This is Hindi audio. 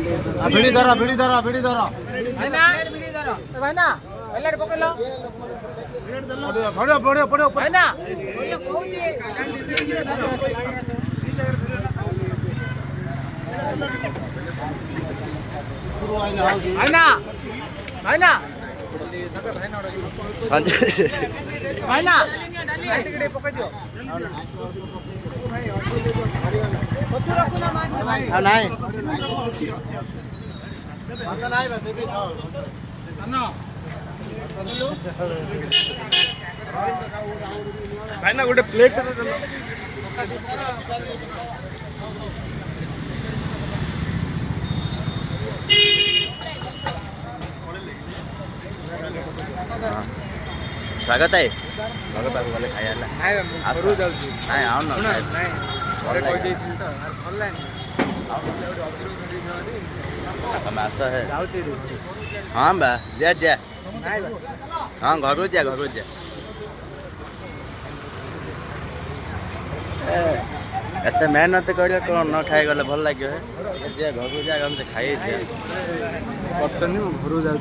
भिड़ी धरा भिड़ी धरा भिड़ी धरा भाई ना पहले पकड़ लो पड़ो पड़ो पड़ो भाई ना भाई ना भाई ना संजय भाई ना पकड़ दो नहीं भाई ना गोटे प्लेट स्वागत है स्वागत है बोले खाया ना घरू जाऊँ नहीं आओ ना हम आशा है हाँ बा जा जा हाँ घर जा एत मेहनत कर कौन न खाई गले भल लगे घर जा हम खाई घर जाऊँ